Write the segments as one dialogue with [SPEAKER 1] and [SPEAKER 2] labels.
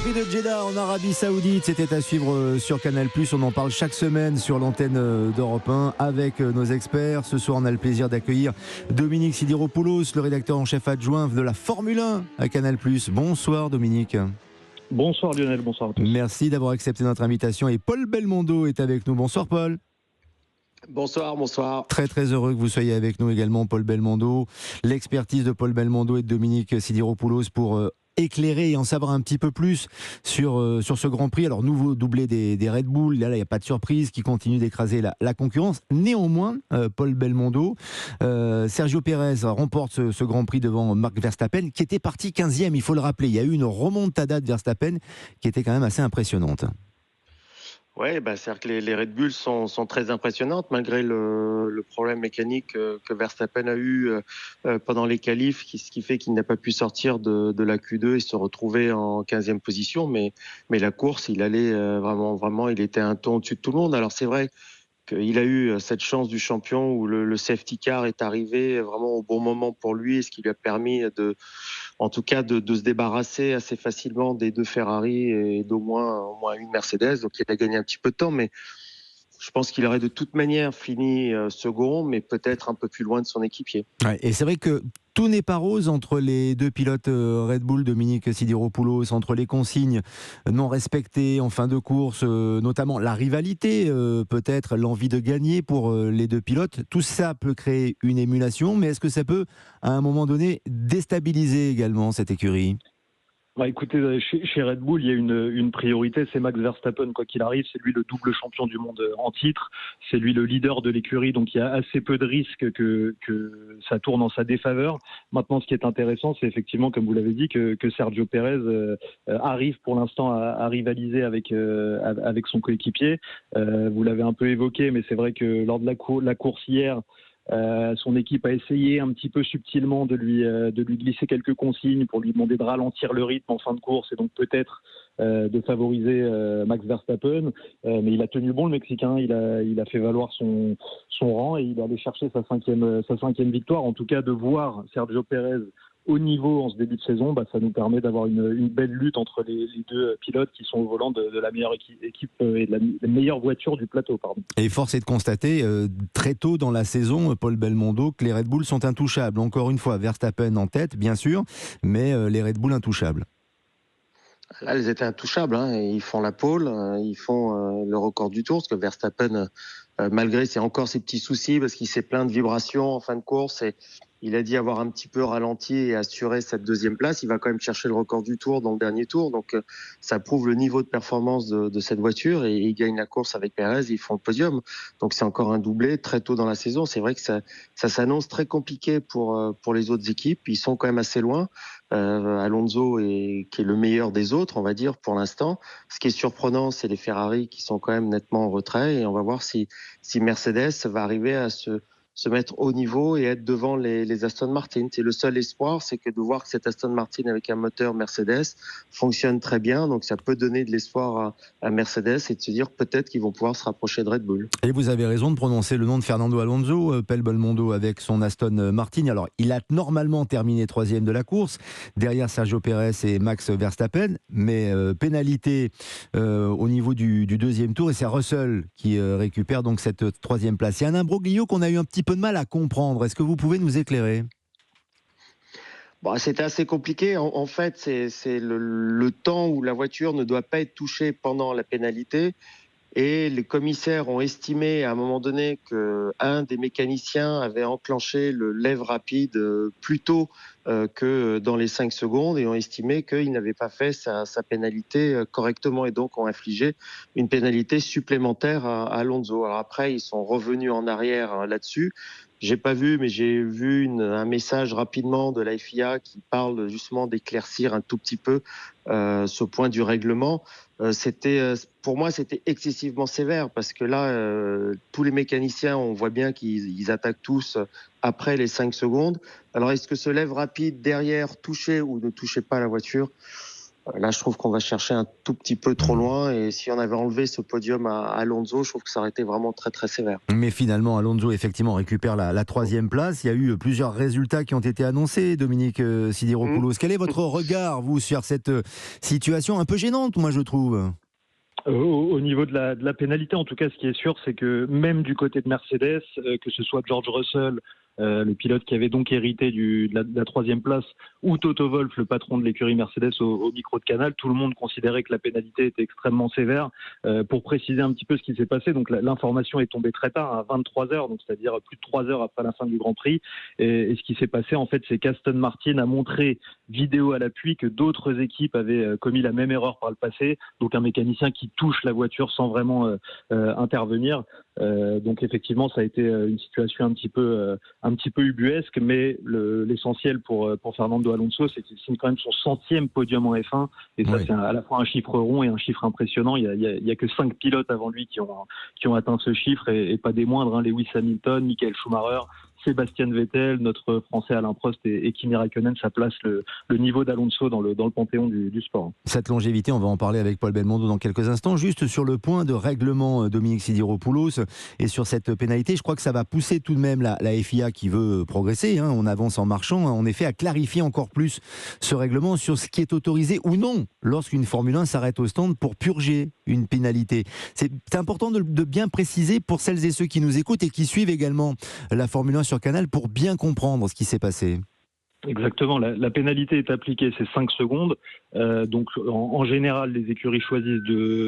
[SPEAKER 1] Prix de Jeddah en Arabie Saoudite, c'était à suivre sur Canal+. On en parle chaque semaine sur l'antenne d'Europe 1 avec nos experts. Ce soir, on a le plaisir d'accueillir Dominique Sidiropoulos, le rédacteur en chef adjoint de la Formule 1 à Canal+. Bonsoir Dominique.
[SPEAKER 2] Bonsoir Lionel, bonsoir à tous.
[SPEAKER 1] Merci d'avoir accepté notre invitation et Paul Belmondo est avec nous. Bonsoir Paul.
[SPEAKER 3] Bonsoir, bonsoir.
[SPEAKER 1] Très très heureux que vous soyez avec nous également Paul Belmondo. L'expertise de Paul Belmondo et de Dominique Sidiropoulos pour éclairer et en savoir un petit peu plus sur ce Grand Prix. Alors nouveau doublé des Red Bull, là il n'y a pas de surprise, qui continue d'écraser la concurrence. Néanmoins, Paul Belmondo, Sergio Pérez remporte ce Grand Prix devant Max Verstappen qui était parti 15e, il faut le rappeler. Il y a eu une remontada de Verstappen qui était quand même assez impressionnante.
[SPEAKER 3] Oui, c'est-à-dire que les Red Bull sont très impressionnantes malgré le problème mécanique que Verstappen a eu pendant les qualifs, ce qui fait qu'il n'a pas pu sortir de la Q2 et se retrouver en 15e position. Mais la course, il allait vraiment, il était un ton au-dessus de tout le monde. Alors c'est vrai qu'il a eu cette chance du champion où le safety car est arrivé vraiment au bon moment pour lui, et ce qui lui a permis en tout cas de se débarrasser assez facilement des deux Ferrari et au moins une Mercedes. Donc il a gagné un petit peu de temps, mais je pense qu'il aurait de toute manière fini second, mais peut-être un peu plus loin de son équipier.
[SPEAKER 1] Ouais, et c'est vrai que tout n'est pas rose entre les deux pilotes Red Bull, Dominique Sidiropoulos, entre les consignes non respectées en fin de course, notamment la rivalité, peut-être l'envie de gagner pour les deux pilotes. Tout ça peut créer une émulation, mais est-ce que ça peut, à un moment donné, déstabiliser également cette écurie ?
[SPEAKER 2] Écoutez, chez Red Bull, il y a une priorité, c'est Max Verstappen, quoi qu'il arrive. C'est lui le double champion du monde en titre. C'est lui le leader de l'écurie, donc il y a assez peu de risques que ça tourne en sa défaveur. Maintenant, ce qui est intéressant, c'est effectivement, comme vous l'avez dit, que Sergio Pérez arrive pour l'instant à rivaliser avec son coéquipier. Vous l'avez un peu évoqué, mais c'est vrai que lors de la course hier, son équipe a essayé un petit peu subtilement de lui glisser quelques consignes pour lui demander de ralentir le rythme en fin de course et donc peut-être de favoriser Max Verstappen. Mais il a tenu bon, le Mexicain. Il a fait valoir son rang et il est allé chercher sa cinquième victoire. En tout cas, de voir Sergio Pérez au niveau en ce début de saison, ça nous permet d'avoir une belle lutte entre les deux pilotes qui sont au volant de la meilleure équipe et de la meilleure voiture du plateau.
[SPEAKER 1] Et force est de constater, très tôt dans la saison, Paul Belmondo, que les Red Bull sont intouchables. Encore une fois, Verstappen en tête, bien sûr, mais les Red Bull intouchables.
[SPEAKER 3] Là, ils étaient intouchables. Ils font la pole, ils font le record du tour, parce que Verstappen, malgré encore ses petits soucis, parce qu'il s'est plein de vibrations en fin de course, et il a dit avoir un petit peu ralenti et assuré cette deuxième place. Il va quand même chercher le record du tour dans le dernier tour. Donc, ça prouve le niveau de performance de cette voiture, et il gagne la course avec Pérez. Ils font le podium. Donc, c'est encore un doublé très tôt dans la saison. C'est vrai que ça s'annonce très compliqué pour les autres équipes. Ils sont quand même assez loin. Alonso qui est le meilleur des autres, on va dire, pour l'instant. Ce qui est surprenant, c'est les Ferrari qui sont quand même nettement en retrait, et on va voir si Mercedes va arriver à se mettre au niveau et être devant les Aston Martin. C'est le seul espoir, c'est que de voir que cette Aston Martin avec un moteur Mercedes fonctionne très bien, donc ça peut donner de l'espoir à Mercedes et de se dire peut-être qu'ils vont pouvoir se rapprocher de Red Bull.
[SPEAKER 1] Et vous avez raison de prononcer le nom de Fernando Alonso, Paul Belmondo, avec son Aston Martin. Alors, il a normalement terminé 3e de la course, derrière Sergio Pérez et Max Verstappen, mais pénalité au niveau du deuxième tour, et c'est Russell qui récupère donc cette 3e place. Il y a un imbroglio qu'on a eu un petit peu de mal à comprendre. Est-ce que vous pouvez nous éclairer ?
[SPEAKER 3] C'était assez compliqué. En fait, c'est le temps où la voiture ne doit pas être touchée pendant la pénalité. Et les commissaires ont estimé à un moment donné qu'un des mécaniciens avait enclenché le lève rapide plus tôt que dans les 5 secondes, et ont estimé qu'il n'avait pas fait sa pénalité correctement, et donc ont infligé une pénalité supplémentaire à Alonso. Alors après, ils sont revenus en arrière là-dessus. J'ai pas vu, mais j'ai vu un message rapidement de la FIA qui parle justement d'éclaircir un tout petit peu ce point du règlement. Pour moi, c'était excessivement sévère, parce que là, tous les mécaniciens, on voit bien qu'ils attaquent tous après les 5 secondes. Alors, est-ce que ce lève rapide derrière touchait ou ne touchait pas la voiture ? Là, je trouve qu'on va chercher un tout petit peu trop loin. Et si on avait enlevé ce podium à Alonso, je trouve que ça aurait été vraiment très, très sévère.
[SPEAKER 1] Mais finalement, Alonso effectivement récupère la troisième place. Il y a eu plusieurs résultats qui ont été annoncés. Dominique
[SPEAKER 3] Mmh.
[SPEAKER 1] Sidiropoulos, quel est votre regard, vous, sur cette situation un peu gênante, moi je trouve?
[SPEAKER 2] Au niveau de la pénalité, en tout cas, ce qui est sûr, c'est que même du côté de Mercedes, que ce soit George Russell, le pilote qui avait donc hérité de la troisième place, ou Toto Wolff, le patron de l'écurie Mercedes au micro de Canal, tout le monde considérait que la pénalité était extrêmement sévère. Pour préciser un petit peu ce qui s'est passé, donc l'information est tombée très tard, à 23 heures, donc c'est-à-dire plus de 3 heures après la fin du Grand Prix. Et ce qui s'est passé, en fait, c'est qu'Aston Martin a montré, vidéo à l'appui, que d'autres équipes avaient commis la même erreur par le passé. Donc un mécanicien qui touche la voiture sans vraiment intervenir. Donc effectivement, ça a été une situation un petit peu ubuesque, mais l'essentiel pour Fernando Alonso, c'est qu'il signe quand même son 100e podium en F1, et ça,
[SPEAKER 1] Oui.
[SPEAKER 2] c'est à la fois un chiffre rond et un chiffre impressionnant. Il y a que 5 pilotes avant lui qui ont atteint ce chiffre, et pas des moindres, hein. Lewis Hamilton, Michael Schumacher, Sébastien Vettel, notre Français Alain Prost et Kimi Räikkönen. Ça place le niveau d'Alonso dans le panthéon du sport.
[SPEAKER 1] Cette longévité, on va en parler avec Paul Belmondo dans quelques instants. Juste sur le point de règlement, Dominique Sidiropoulos, et sur cette pénalité, je crois que ça va pousser tout de même la FIA qui veut progresser, hein, on avance en marchant, en effet, à clarifier encore plus ce règlement sur ce qui est autorisé ou non lorsqu'une Formule 1 s'arrête au stand pour purger une pénalité. C'est important de bien préciser pour celles et ceux qui nous écoutent et qui suivent également la Formule 1 sur Canal pour bien comprendre ce qui s'est passé.
[SPEAKER 2] Exactement, la pénalité est appliquée, c'est 5 secondes. Donc en général, les écuries choisissent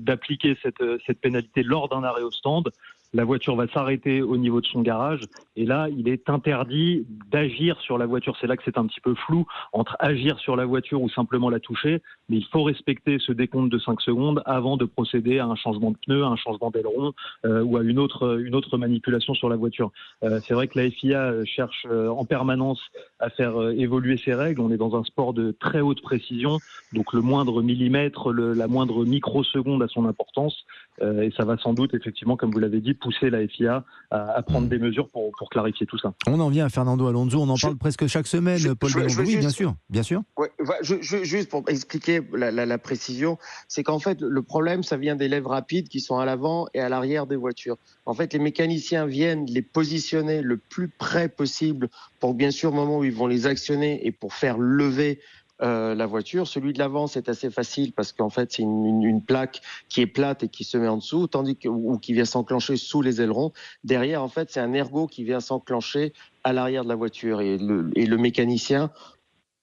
[SPEAKER 2] d'appliquer cette pénalité lors d'un arrêt au stand. La voiture va s'arrêter au niveau de son garage, et là, il est interdit d'agir sur la voiture. C'est là que c'est un petit peu flou entre agir sur la voiture ou simplement la toucher, mais il faut respecter ce décompte de 5 secondes avant de procéder à un changement de pneu, à un changement d'aileron ou à une autre manipulation sur la voiture. C'est vrai que la FIA cherche en permanence à faire évoluer ces règles. On est dans un sport de très haute précision, donc le moindre millimètre, la moindre microseconde a son importance, et ça va sans doute, effectivement, comme vous l'avez dit, pousser la FIA à prendre des mesures pour clarifier tout ça.
[SPEAKER 1] On en vient à Fernando Alonso, on en parle presque chaque semaine, Paul Belmondo. Oui, bien sûr, bien sûr.
[SPEAKER 3] Ouais, juste pour expliquer la précision, c'est qu'en fait, le problème, ça vient des lèvres rapides qui sont à l'avant et à l'arrière des voitures. En fait, les mécaniciens viennent les positionner le plus près possible pour, bien sûr, au moment où ils vont les actionner et pour faire lever la voiture. Celui de l'avant, c'est assez facile parce qu'en fait, c'est une plaque qui est plate et qui se met en dessous, ou qui vient s'enclencher sous les ailerons. Derrière, en fait, c'est un ergot qui vient s'enclencher à l'arrière de la voiture. Et le mécanicien,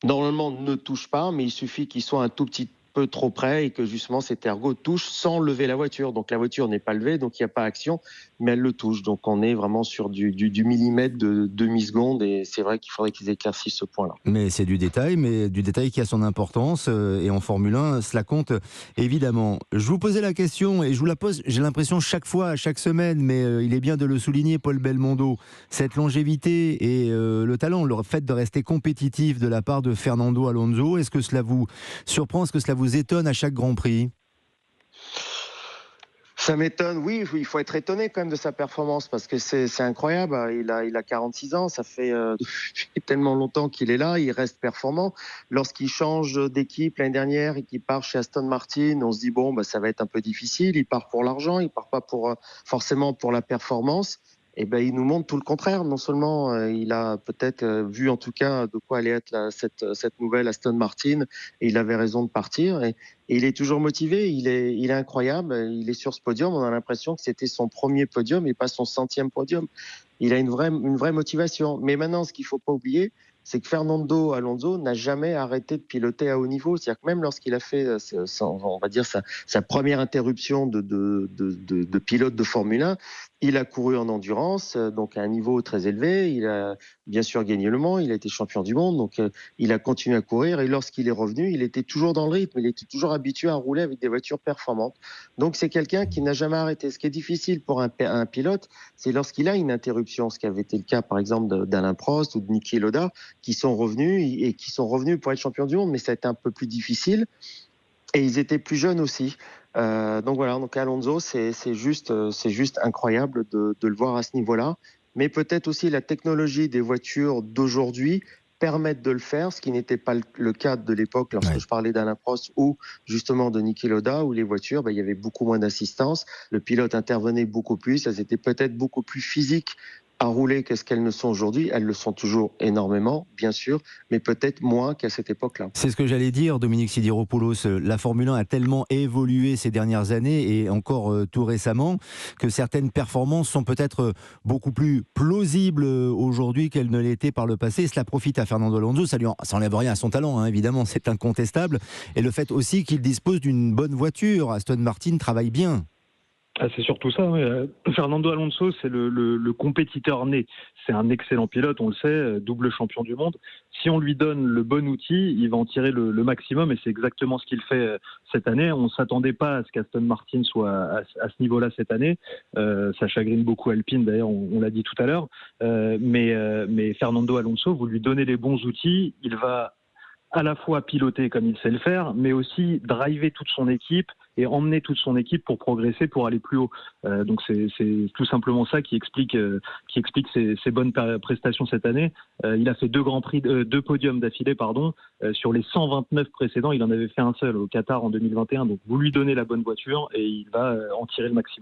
[SPEAKER 3] normalement, ne touche pas, mais il suffit qu'il soit un tout petit peu trop près et que justement cet ergot touche sans lever la voiture. Donc la voiture n'est pas levée, donc il n'y a pas action, mais elle le touche. Donc on est vraiment sur du millimètre de demi-seconde, et c'est vrai qu'il faudrait qu'ils éclaircissent ce point-là.
[SPEAKER 1] Mais c'est du détail, qui a son importance, et en Formule 1, cela compte évidemment. Je vous posais la question, et je vous la pose, j'ai l'impression chaque fois, à chaque semaine, mais il est bien de le souligner, Paul Belmondo, cette longévité et le talent, le fait de rester compétitif de la part de Fernando Alonso, est-ce que cela vous surprend, est-ce que cela vous étonne à chaque Grand Prix ?
[SPEAKER 3] Ça m'étonne, oui, il faut être étonné quand même de sa performance parce que c'est incroyable. Il a 46 ans, ça fait tellement longtemps qu'il est là, il reste performant. Lorsqu'il change d'équipe l'année dernière et qu'il part chez Aston Martin, on se dit bon, bah, ça va être un peu difficile. Il part pour l'argent, il part pas forcément pour la performance. Et ben, il nous montre tout le contraire. Non seulement il a peut-être vu en tout cas de quoi allait être cette nouvelle Aston Martin, et il avait raison de partir. Et il est toujours motivé. Il est incroyable. Il est sur ce podium. On a l'impression que c'était son premier podium et pas son 100e podium. Il a une vraie motivation. Mais maintenant, ce qu'il faut pas oublier, c'est que Fernando Alonso n'a jamais arrêté de piloter à haut niveau. C'est-à-dire que même lorsqu'il a fait, on va dire, sa première interruption de pilote de Formule 1, il a couru en endurance, donc à un niveau très élevé. Il a bien sûr gagné le Mans, il a été champion du monde, donc il a continué à courir. Et lorsqu'il est revenu, il était toujours dans le rythme, il était toujours habitué à rouler avec des voitures performantes. Donc c'est quelqu'un qui n'a jamais arrêté. Ce qui est difficile pour un pilote, c'est lorsqu'il a une interruption, ce qui avait été le cas par exemple d'Alain Prost ou de Niki Lauda, qui sont revenus pour être champion du monde, mais ça a été un peu plus difficile. Et ils étaient plus jeunes aussi. Donc voilà, donc Alonso, c'est juste incroyable de le voir à ce niveau-là. Mais peut-être aussi la technologie des voitures d'aujourd'hui permettre de le faire, ce qui n'était pas le cas de l'époque lorsque je parlais d'Alain Prost ou justement de Niki Lauda, où les voitures, il y avait beaucoup moins d'assistance, le pilote intervenait beaucoup plus, elles étaient peut-être beaucoup plus physiques à rouler qu'est-ce qu'elles ne sont aujourd'hui. Elles le sont toujours énormément, bien sûr, mais peut-être moins qu'à cette époque-là.
[SPEAKER 1] C'est ce que j'allais dire, Dominique Sidiropoulos. La Formule 1 a tellement évolué ces dernières années et encore tout récemment que certaines performances sont peut-être beaucoup plus plausibles aujourd'hui qu'elles ne l'étaient par le passé. Cela profite à Fernando Alonso. Ça n'enlève rien à son talent, hein, évidemment, c'est incontestable. Et le fait aussi qu'il dispose d'une bonne voiture. Aston Martin travaille bien.
[SPEAKER 2] Ah, c'est surtout ça. Oui. Fernando Alonso, c'est le compétiteur né. C'est un excellent pilote, on le sait, double champion du monde. Si on lui donne le bon outil, il va en tirer le maximum et c'est exactement ce qu'il fait cette année. On ne s'attendait pas à ce qu'Aston Martin soit à ce niveau-là cette année. Ça chagrine beaucoup Alpine, d'ailleurs, on l'a dit tout à l'heure. Mais Fernando Alonso, vous lui donnez les bons outils, il va à la fois piloter comme il sait le faire, mais aussi driver toute son équipe et emmener toute son équipe pour progresser, pour aller plus haut. Donc c'est tout simplement ça qui explique ses bonnes prestations cette année. Il a fait deux podiums d'affilée, sur les 129 précédents, il en avait fait un seul au Qatar en 2021. Donc vous lui donnez la bonne voiture et il va en tirer le maximum.